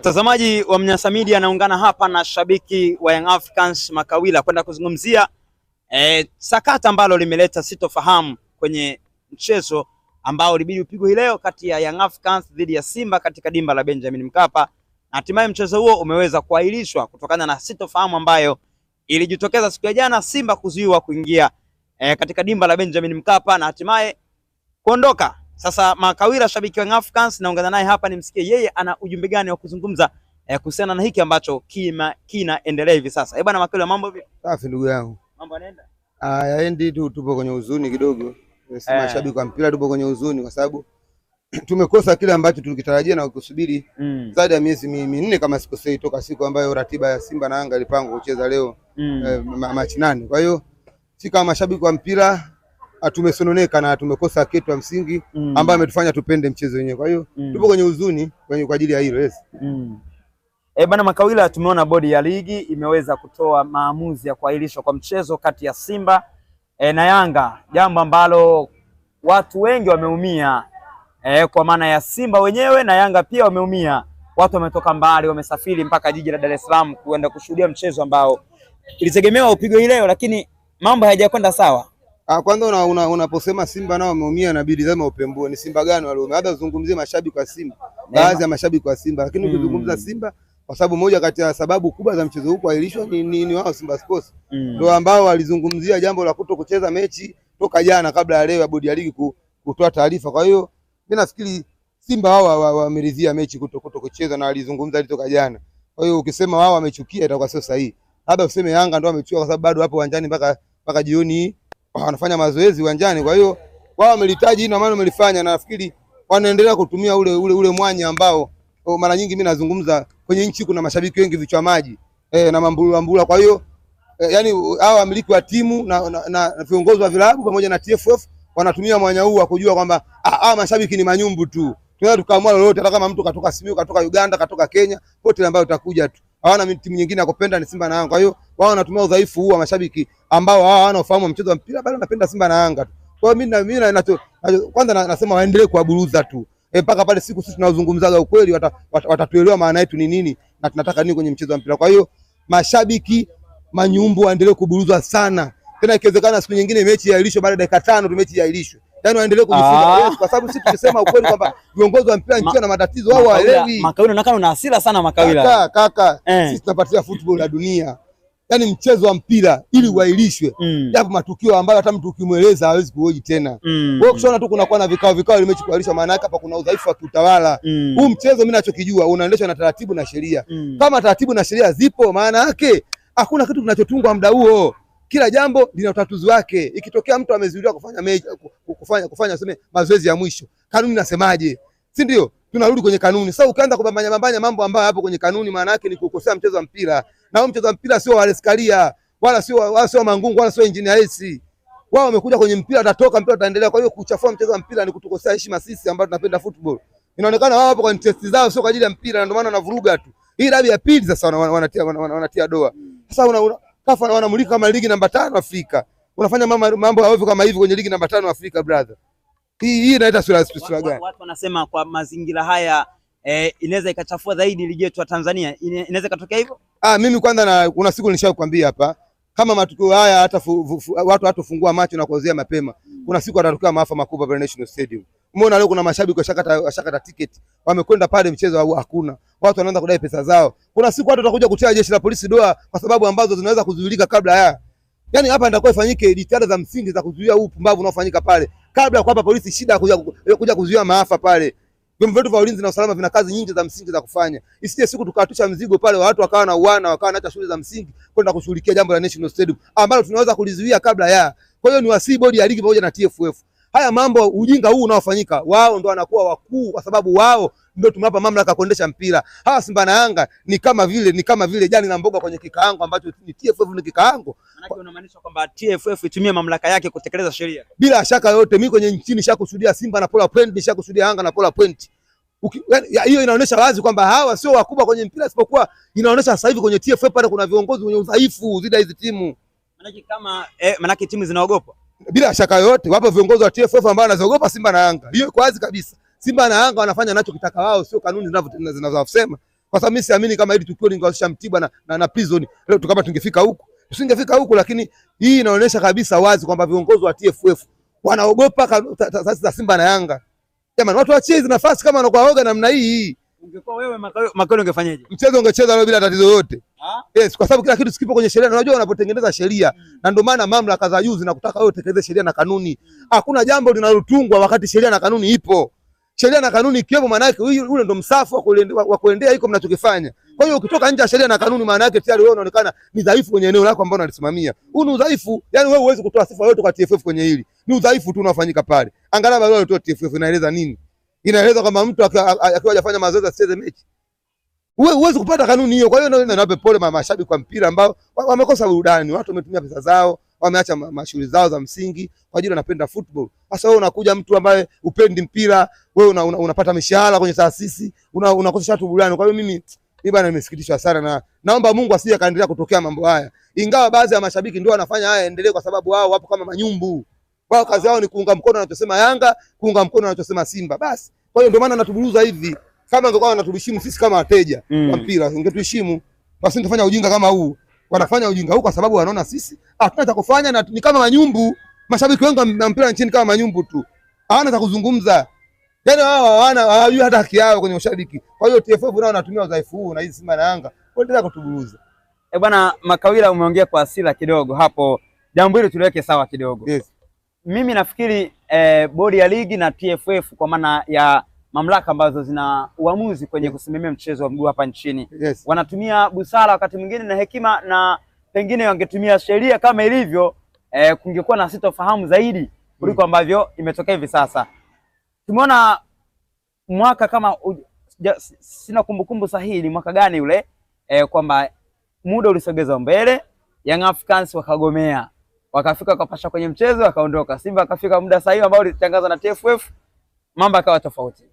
Mtazamaji wa Mnyasa Media anaungana hapa na shabiki wa Young Africans Makawila kwenda kuzungumzia sakata ambalo limeleta sitofahamu kwenye mchezo ambao ulibidi upigwe hii leo kati ya Young Africans dhidi ya Simba katika dimba la Benjamin Mkapa, na hatimaye mchezo huo umeweza kuahirishwa kutokana na sitofahamu ambayo ilijitokeza siku ya jana, Simba kuzuiwa kuingia katika dimba la Benjamin Mkapa na hatimaye kuondoka. Sasa Makawila, shabiki wa Young Africans, naungana naye hapa nimsikie yeye ana ujumbe gani wa kuzungumza kuhusiana na hiki ambacho kinaendelea hivi sasa. Bwana Makawila, mambo vipi? Safi ndugu yangu. Mambo yanaenda? Yaendi tu, tupo kwenye huzuni kidogo. Sisi mashabiki wa mpira tupo kwenye huzuni kwa sababu tumekosa kile ambacho tulikitarajia na kusubiri zaidi ya miezi minne kama sikosei, toka siku ambayo ratiba ya Simba na Yanga ilipangwa kucheza leo Machi 8. Kwa hiyo si kama mashabiki wa mpira tumesononeka na tumekosa kitu ya msingi ambayo ametufanya tupende mchezo wenyewe. Kwa hiyo tupo kwenye huzuni kwa ajili ya hilo. Yes. Bwana Makawila, tumeona bodi ya ligi imeweza kutoa maamuzi ya kuahirishwa kwa mchezo kati ya Simba na Yanga, jambo ambalo watu wengi wameumia, kwa maana ya Simba wenyewe na Yanga pia wameumia. Watu wametoka mbali, wamesafiri mpaka jiji la Dar es Salaam kuenda kushuhudia mchezo ambao ilitegemewa upigwe hii leo, lakini mambo hayajakwenda sawa. Kwanza unaposema Simba nao wameumia, inabidi lazima upembue ni Simba gani waliumia. Hata uzungumzie mashabiki wa Simba, baadhi ya mashabiki wa Simba, lakini ukizungumza Simba, kwa sababu moja kati ya sababu kubwa za mchezo huu kuahirishwa ni wao Simba Sports ndio ambao walizungumzia jambo la kuto kucheza mechi toka jana kabla ya leo ya bodi ya ligi kutoa taarifa. Kwa hiyo mimi nafikiri Simba wao wameridhia mechi kuto kucheza na walizungumza toka jana. Kwa hiyo ukisema wao wamechukia itakuwa sio sahihi. Labda useme Yanga ndio wamechukia kwa sababu bado hapo uwanjani mpaka jioni wanafanya mazoezi uwanjani. Kwa hiyo wao wamelitaji na maana wamelifanya, na nafikiri wanaendelea kutumia ule mwanya ambao mara nyingi mimi nazungumza kwenye nchi kuna mashabiki wengi vichwa maji na mambula. Kwa hiyo yani hao wamiliki wa timu na viongozi wa vilabu pamoja na TFF wanatumia mwanya huu wa kujua kwamba mashabiki ni manyumbu tu. Tunaweza tukaamua lolote, hata kama mtu katoka Simiyu, katoka Uganda, katoka Kenya, pote ambayo utakuja tu. Hawana timu nyingine ya kupenda ni Simba na Yanga. Kwa hiyo wao wanatumia udhaifu huu wa mashabiki ambao hawana ufahamu wa mchezo wa mpira, bali wanapenda Simba na Yanga tu. Kwa hiyo mimi kwanza nasema waendelee kuaburuza tu mpaka pale siku sisi tunazungumzaga ukweli watatuelewa maana yetu ni nini na tunataka nini kwenye mchezo wa mpira. Kwa hiyo mashabiki manyumbu waendelee kuburuza sana, tena ikiwezekana siku nyingine mechi iahirishwe, baada ya dakika 5 tu mechi iahirishwe. Yaani waendelee kujifunza kwa sababu sisi tukisema ukweli kwamba viongozi wa mpira nchi na matatizo wao hawaelewi. Makawila, unakaa una hasira sana Makawila. Kaka sisi tunapatia football ya dunia. Yaani mchezo wa mpira ili uahirishwe, japo matukio ambayo hata mtu ukimweleza hawezi kuhoji tena. Wewe ukishaona tu kunakuwa na vikao ile mechi kuahirishwa, maana yake hapa kuna udhaifu wa kiutawala. Huu mchezo mimi ninachokijua unaendeshwa na taratibu na sheria. Kama taratibu na sheria zipo, maana yake hakuna kitu kinachotungwa muda huo. Kila jambo lina utatuzi wake. Ikitokea mtu amezuiliwa kufanya mechi kufanya sema mazoezi ya mwisho, kanuni nasemaje? Si ndio? Tunarudi kwenye kanuni. Sasa ukaanza kubambanya mambo ambayo hapo kwenye kanuni, maana yake ni kukosea mchezo wa mpira. Na huo mchezo wa mpira sio wa Leskaria, wala sio Mangungu, wala sio Engineer Hersi. Wao wamekuja kwenye mpira, atatoka mpira utaendelea. Kwa hiyo kuchafua mchezo wa mpira ni kutukosea heshima sisi ambao tunapenda football. Inaonekana wao hapo kwa interest zao, sio kwa ajili ya mpira, na ndio maana wanavuruga tu. Hii dabi ya pili sasa wanatia doa. Sasa kafa wanamulika kama ligi namba 5 Afrika. Unafanya mambo hayo kama hivi kwenye ligi namba 5 Afrika brother. Hii inaita sura gani? Watu wanasema kwa mazingira haya inaweza ikachafua zaidi ligi yetu ya Tanzania. Inaweza katokea hivyo? Mimi kwanza kuna siku nilishakwambia hapa, kama matukio haya hata watu hatofungua macho na kuozea mapema, kuna siku atatokea maafa makubwa pale National Stadium. Umeona leo kuna mashabiki washakata tiketi, wamekwenda pale mchezo hakuna. Watu wanaanza kudai pesa zao. Kuna siku watu watakuja kutia jeshi la polisi doa kwa sababu ambazo zinaweza kuzuilika kabla ya. Yaani hapa ndio ifanyike jitihada za msingi za kuzuia huu pumbavu unaofanyika pale kabla ya kuwapa polisi shida kuja kuzuia maafa pale. Vyombo vyetu vya ulinzi na usalama vina kazi nyingi za msingi za kufanya. Isije siku tukawatusha mzigo pale watu wakawa na uana, wakawa na hata shughuli za msingi kwenda kushughulikia jambo la National Stadium ambalo tunaweza kulizuia kabla ya. Kwa hiyo ni wasi bodi ya ligi pamoja na TFF. Haya mambo ujinga huu unaofanyika, wao ndo wanakuwa wakuu kwa sababu wao ndio tumewapa mamlaka kuendesha mpira. Hawa Simba na Yanga ni kama vile jani na mboga kwenye kikaango ambacho ni TFF ni kikaango. Maana unamaanisha kwamba TFF itumie mamlaka yake kutekeleza sheria. Bila shaka yote mimi kwenye nchini nishakusudia Simba na Pola Point, nishakusudia Yanga na Pola Point. Hiyo inaonyesha wazi kwamba hawa sio wakubwa kwenye mpira, isipokuwa inaonyesha sasa hivi kwenye TFF pale kuna viongozi wenye udhaifu zidi hizi timu. Maana timu zinaogopa. Bila shaka yote wapo viongozi wa TFF ambao wanazogopa Simba na Yanga. Hiyo kwa wazi kabisa. Simba na Yanga wanafanya anachokitaka wao, sio kanuni zinazosema. Kwa sababu mimi siamini kama hili tukio lingewasisha Mtibwa na Prison leo tukama tungefika huku. Tusingefika huku, lakini hii inaonyesha kabisa wazi kwamba viongozi wa TFF wanaogopa taasisi za Simba na Yanga. Jamani, watu waachie hizo nafasi kama wanakuwa woga namna hii. Ungekuwa wewe Makawila ungefanyaje? Mchezo ungecheza leo bila tatizo yote. Yes, kwa sababu kila kitu sikipo kwenye sheria. Unajua wanapotengeneza sheria na ndio maana mamlaka za juu zinakutaka wewe utekeleze sheria na kanuni. Hakuna jambo linalotungwa wakati sheria na kanuni ipo. Sheria na kanuni ikiwepo, maana yake ule ndo msafu wa kuendea iko mnachokifanya. Kwa hiyo ukitoka nje ya sheria na kanuni, maana yake tayari wewe unaonekana ni dhaifu kwenye eneo lako ambalo unalisimamia. Huu ni udhaifu, yani wewe huwezi kutoa sifa yote kwa TFF kwenye hili. Ni udhaifu tu unafanyika pale. Angalau barua ile TFF inaeleza nini? Inaeleza kwamba mtu akiwa hajafanya mazoezi asicheze mechi. Wewe huwezi kupata kanuni hiyo. Kwa hiyo naomba pole mashabiki kwa mpira ambao wamekosa burudani. Watu wametumia pesa zao, wameacha mashughuli zao za msingi kwa ajili wanapenda football. Sasa wewe unakuja mtu ambaye upendi mpira, wewe unapata mishahara kwenye taasisi, unakosesha watu burudani. Kwa hiyo mimi bwana nimesikitishwa sana na naomba Mungu asije kaendelea kutokea mambo haya. Ingawa baadhi ya mashabiki ndio wanafanya haya endelee kwa sababu wao wapo kama manyumbu. Wao kazi yao ni kuunga mkono anachosema Yanga, kuunga mkono anachosema Simba. Basi. Kwa hiyo ndio maana natuburuza hivi. Kama angekuwa wanatuheshimu sisi kama wateja wa mpira, ungetuheshimu. Wasingefanya ujinga kama huu. Wanafanya ujinga huu kwa sababu wanaona sisi hatuna cha kufanya na ni kama manyumbu. Mashabiki wengi wa mpira nchini kama manyumbu tu. Hawana cha kuzungumza. Yaani wao hawajui hata haki yao kwenye ushabiki. Kwa hiyo TFF nao wanatumia udhaifu huu na hizi Simba na Yanga kuendelea kutuburuza. Bwana Makawila, umeongea kwa hasira kidogo hapo. Jambo hili tuliweke sawa kidogo. Yes. Mimi nafikiri bodi ya ligi na TFF kwa maana ya mamlaka ambazo zina uamuzi kwenye kusimamia mchezo wa mguu hapa nchini. Yes. Wanatumia busara wakati mwingine na hekima, na pengine wangetumia sheria kama ilivyo, kungekuwa na sitofahamu zaidi kuliko ambavyo imetokea hivi sasa. Tumeona mwaka kama sina kumbukumbu sahihi ni mwaka gani ule, kwamba muda ulisogezwa mbele, Young Africans wakagomea, wakafika kupasha kwenye mchezo wakaondoka. Simba akafika muda sahihi ambao ulitangazwa na TFF, mambo yakawa tofauti.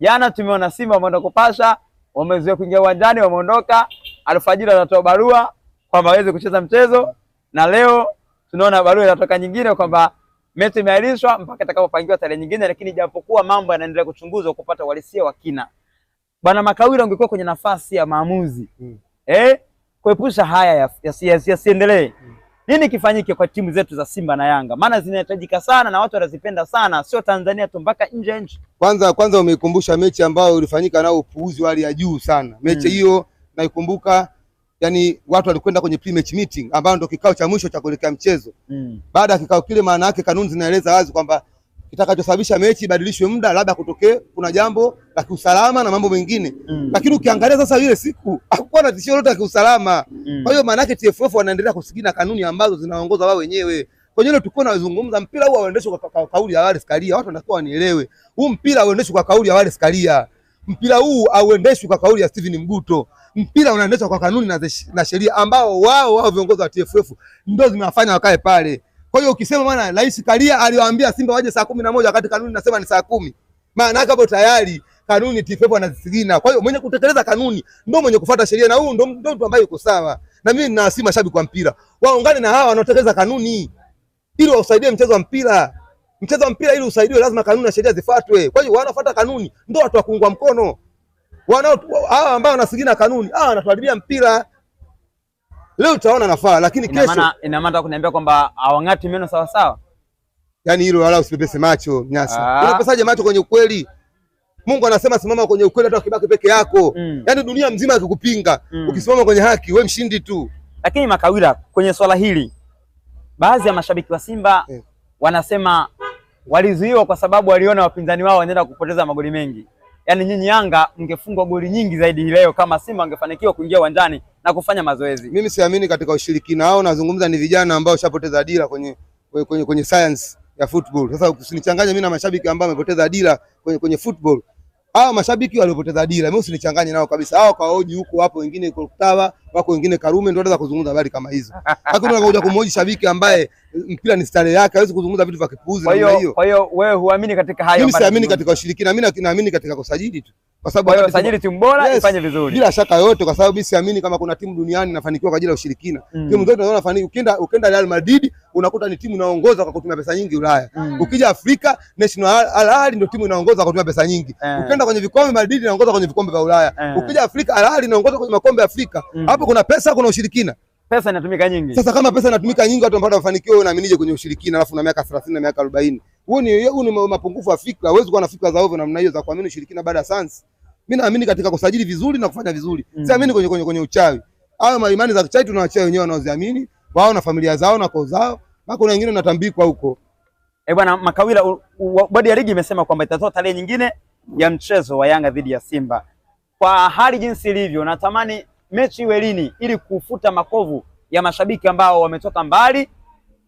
Jana tumeona Simba wameenda kupasha, wamezoea kuingia uwanjani, wameondoka, alfajiri anatoa barua kwamba hawezi kucheza mchezo, na leo tunaona barua inatoka nyingine kwamba mechi imeahirishwa mpaka itakapopangiwa tarehe nyingine, lakini japokuwa mambo yanaendelea kuchunguzwa kupata uhalisia wa kina. Bwana Makawila, ungekuwa kwenye nafasi ya maamuzi kuepusha haya yasiendelee, nini kifanyike kwa timu zetu za Simba na Yanga? Maana zinahitajika sana na watu wanazipenda sana, sio Tanzania tu, mpaka nje ya nchi. Kwanza umeikumbusha mechi ambayo ilifanyika nao upuuzi wa hali ya juu sana. Mechi hiyo naikumbuka, yani watu walikwenda kwenye pre-match meeting ambayo ndio kikao cha mwisho cha kuelekea mchezo. Baada ya kikao kile, maana yake kanuni zinaeleza wazi kwamba kitakachosababisha mechi ibadilishwe muda, labda kutokee kuna jambo la kiusalama na mambo mengine. Lakini ukiangalia sasa ile siku hakukuwa na tishio lolote la kiusalama. Kwa hiyo maana yake TFF wanaendelea kusigina kanuni ambazo zinaongoza wao wenyewe. Kwenye ile tulikuwa tunazungumza mpira huu uendeshwe kwa kauli ya Wallace Karia. Watu wanakuwa wanielewe. Huu mpira uendeshwe kwa kauli ya Wallace Karia. Mpira huu auendeshwi kwa kauli ya Steven Mguto. Mpira unaendeshwa kwa kanuni na sheria ambao wao viongozi wa TFF ndio zimewafanya wakae pale. Kwa hiyo ukisema bwana Rais Karia aliwaambia Simba waje saa 11 wakati kanuni nasema ni saa 10. Maana hapo tayari kanuni TFF wanazisigina. Kwa hiyo mwenye kutekeleza kanuni ndio mwenye kufuata sheria, na huu ndio mtu ambaye yuko sawa. Na mimi ninawasihi mashabiki wa mpira waungane na hawa wanaotekeleza kanuni ili wasaidie mchezo wa mpira. Mchezo wa mpira ili usaidiwe lazima kanuni na sheria zifuatwe. Kwa hiyo wanaofuata kanuni ndio watu wa kuungwa mkono. Hawa ambao wanasigina kanuni, wanatuharibia mpira. Leo utaona nafaa, lakini kesho ina maana kuniambia kwamba hawangati meno sawa sawa. Yaani hilo wala usipepese macho Nyasa. Unapesaje macho kwenye ukweli? Mungu anasema simama kwenye ukweli hata ukibaki peke yako. Yaani dunia mzima ikikupinga, ukisimama kwenye haki wewe mshindi tu. Lakini Makawila, kwenye swala hili baadhi ya mashabiki wa Simba wanasema walizuiwa kwa sababu waliona wapinzani wao wanaenda kupoteza magoli mengi. Yaani nyinyi Yanga mngefungwa goli nyingi zaidi leo kama Simba angefanikiwa kuingia uwanjani na kufanya mazoezi. Mimi siamini katika ushirikina. Hao nazungumza ni vijana ambao washapoteza dira kwenye science ya football. Sasa usinichanganye mimi na mashabiki ambao wamepoteza dira kwenye football. Hao mashabiki waliopoteza dira mimi usinichanganye nao kabisa. Hao kaoji huko, hapo wengine Kolkata, wako wengine Karume, ndio wanaweza kuzungumza habari kama hizo. Hakuna unakuja kumhoji shabiki ambaye mpira ni style yake, hawezi kuzungumza vitu vya kipuuzi namna hiyo. Kwa hiyo wewe huamini katika hayo? Mimi siamini katika ushirikina, mimi naamini katika kusajili tu. Kwa sababu sajili timu bora ifanye vizuri. Bila shaka yote, kwa sababu mimi siamini kama kuna timu duniani inafanikiwa kwa ajili ya ushirikina. Timu zote unaona fanikiwa, ukenda Real Madrid unakuta ni timu inaongoza kwa kutumia pesa nyingi Ulaya. Ukija Afrika, National Al Ahly ndio timu inaongoza kwa kutumia pesa nyingi. Ukenda kwenye vikombe, Madrid inaongoza kwenye vikombe vya Ulaya. Ukija Afrika, Al Ahly inaongoza kwenye makombe ya Afrika. Hapo kuna pesa, kuna ushirikina. Pesa inatumika nyingi. Sasa kama pesa inatumika nyingi, watu ambao wafanikiwa, wewe unaaminije kwenye ushirikina alafu una miaka 30 na miaka 40? Huo ni mapungufu ya fikra. Huwezi kuwa na fikra za ovyo namna hiyo za kuamini ushirikina baada ya sansi. Mimi naamini katika kusajili vizuri na kufanya vizuri. Siamini kwenye uchawi. Hayo imani za kichawi tunawaachia wenyewe wanaoziamini, wao na familia zao na koo zao. Na kuna wengine wanatambikwa huko. Bwana Makawila, bodi ya ligi imesema kwamba itatoa tarehe nyingine ya mchezo wa Yanga dhidi ya Simba. Kwa hali jinsi ilivyo, natamani mechi iwe lini ili kufuta makovu ya mashabiki ambao wametoka mbali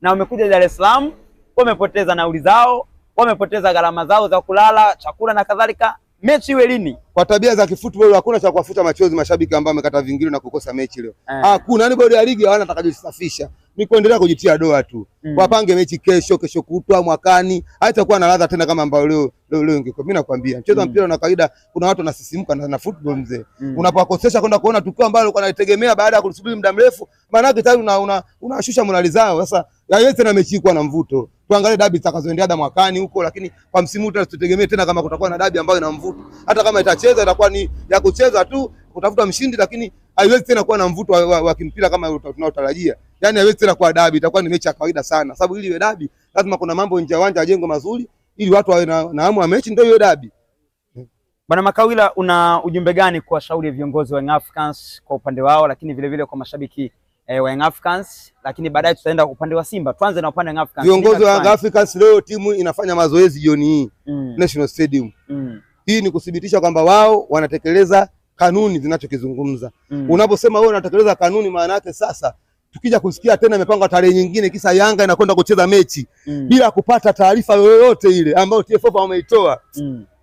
na wamekuja Dar es Salaam, wamepoteza nauli zao, wamepoteza gharama zao za kulala, chakula na kadhalika. Mechi iwe lini? Kwa tabia za kifootball hakuna cha kuwafuta machozi mashabiki ambao wamekata vingine na kukosa mechi leo. Hakuna, ni bodi ya ligi hawana atakajisafisha. Ni kuendelea kujitia doa tu. Wapange mechi kesho kutwa, mwakani. Haitakuwa na ladha tena kama ambao leo ingekuwa. Mimi nakwambia, mchezo wa mpira una kawaida, kuna watu wanasisimuka na football mzee. Unapokosesha kwenda kuona tukio ambalo ulikuwa unategemea baada ya kusubiri muda mrefu, maana yake tayari unashusha morali zao. Sasa yeye tena mechi ikuwa na mvuto. Tuangalie dabi zitakazoendelea mwakani huko, lakini kwa msimu huu tutegemee tena kama kutakuwa na dabi ambayo ina mvuto. Hata kama itacheza itakuwa ni ya kucheza tu, kutafuta mshindi, lakini haiwezi tena kuwa na mvuto wa kimpira kama tunaotarajia. Yaani haiwezi tena kuwa dabi, itakuwa ni mechi ya kawaida sana. Sababu ili iwe dabi, lazima kuna mambo nje ya uwanja ajengwe mazuri ili watu wawe na hamu ya mechi, ndio hiyo dabi. Bwana Makawila, una ujumbe gani kwa shauri ya viongozi wa Young Africans kwa upande wao, lakini vile vile kwa mashabiki wa Young Africans, lakini baadaye tutaenda upande wa Simba. Tuanze na upande wa Young Africans. Viongozi wa Young Africans leo timu inafanya mazoezi jioni hii National Stadium. Hii ni kudhibitisha kwamba wao wanatekeleza kanuni zinachokizungumza. Unaposema wewe unatekeleza kanuni, maana yake sasa tukija kusikia tena imepangwa tarehe nyingine kisa Yanga inakwenda kucheza mechi bila kupata taarifa yoyote ile ambayo TFF wameitoa.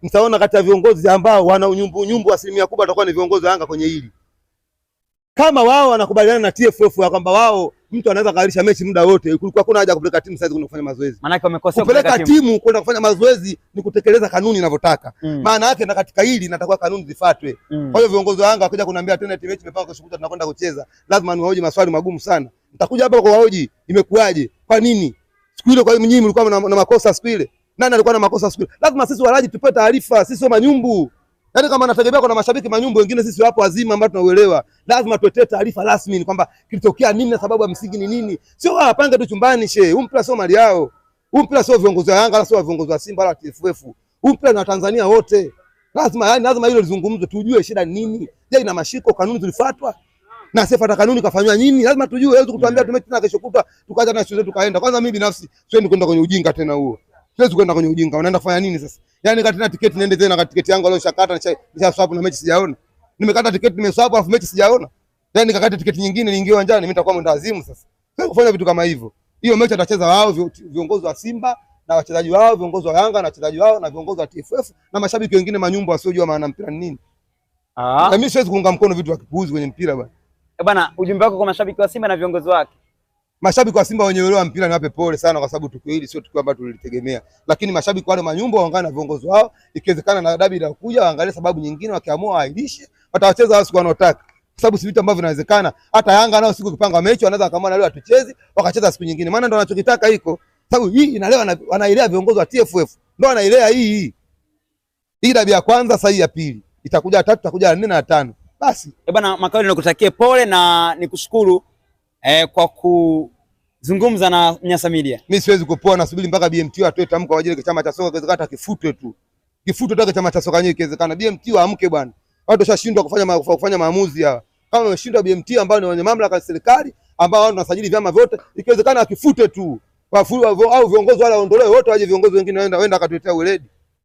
Mtaona kati ya viongozi ambao wana unyumbu asilimia kubwa watakuwa ni viongozi wa Yanga kwenye hili. Kama wao wanakubaliana na TFF ya kwamba wao mtu anaweza kaahirisha mechi muda wote, kulikuwa kuna haja kupeleka timu sasa kwenda kufanya mazoezi. Maana yake wamekosea kupeleka timu kwenda kufanya mazoezi ni kutekeleza kanuni inavyotaka. Maana yake na katika hili natakuwa kanuni zifuatwe. Kwa hiyo viongozi wa Yanga wakija kuniambia tena timu yetu imepanga kesho kutwa tunakwenda kucheza, lazima niwahoji maswali magumu sana. Nitakuja hapa kwa wahoji, imekuaje? Kwa nini? Siku ile kwa hiyo nyinyi mlikuwa na makosa siku ile. Nani alikuwa na makosa siku ile? Lazima sisi walaji tupate taarifa, sisi sio manyumbu. Yaani kama nategemea kuna mashabiki manyumbu wengine, sisi wapo wazima ambao tunauelewa. Lazima tuetee taarifa rasmi kwamba kilitokea nini na sababu ya msingi ni nini. Sio wapange tu chumbani she. Huu mpira sio mali yao. Huu mpira sio viongozi wa Yanga wala sio viongozi wa Simba wala TFF. Huu mpira ni wa Tanzania wote. Lazima hilo lizungumzwe, tujue shida ni nini. Je, ina mashiko, kanuni zilifuatwa? Na sifuata kanuni kafanywa nini? Lazima tujue. Hawezi kutuambia tumechi tena kesho kutwa tukaja na shule tukaenda. Kwanza mimi binafsi siwezi kwenda kwenye ujinga tena huo. Siwezi kwenda kwenye ujinga. Unaenda kufanya nini sasa? Yaani katina tiketi niende tena katika tiketi yangu leo shakata nisha swap na mechi sijaona. Nimekata tiketi nimeswap afu mechi sijaona. Yaani nikakata tiketi nyingine niingie uwanjani mimi nitakuwa mwenda wazimu sasa. Sasa kufanya vitu kama hivyo. Hiyo mechi atacheza wao viongozi wa Simba na wachezaji wao, viongozi wa Yanga na wachezaji wao na viongozi wa TFF na mashabiki wengine manyumba wasiojua maana mpira ni nini. Na mimi siwezi kuunga mkono vitu vya kipuuzi kwenye mpira bwana. Bwana, ujumbe wako kwa mashabiki wa Simba na viongozi wake? Mashabiki wa Simba wenye uelewa mpira niwape pole sana kwa sababu tukio hili sio tukio ambalo tulilitegemea. Lakini mashabiki wale manyumba waungane na viongozi wao, ikiwezekana na dabi inakuja waangalie sababu nyingine, wakiamua waahirishe, watawacheza wao siku wanotaka. Kwa sababu si vitu ambavyo vinawezekana. Hata Yanga nao siku kupanga mechi wanaweza kama leo atucheze, wakacheza siku nyingine. Maana ndio wanachokitaka hiko. Sababu hii inalewa wanailea viongozi wa TFF. Ndio wanailea hii. Hii dabi ya kwanza, sasa hii ya pili. Itakuja ya tatu, itakuja ya nne na ya tano. Basi. Bwana Makawila, nikutakie pole na nikushukuru kwa kuzungumza na Mnyasa Media. Mimi siwezi kupoa, nasubiri mpaka BMT atoe tamko kwa ajili ya chama cha soka, kiwezekana kifutwe tu. Kifutwe tu chama cha soka yenyewe kiwezekana. BMT waamke bwana. Watu washashindwa kufanya maamuzi haya. Kama wameshindwa BMT ambao ni wenye mamlaka ya serikali, ambao wao wanasajili vyama vyote, ikiwezekana kifutwe tu. Au viongozi wale waondolewe wote, waje viongozi wengine waenda akatuletea weledi.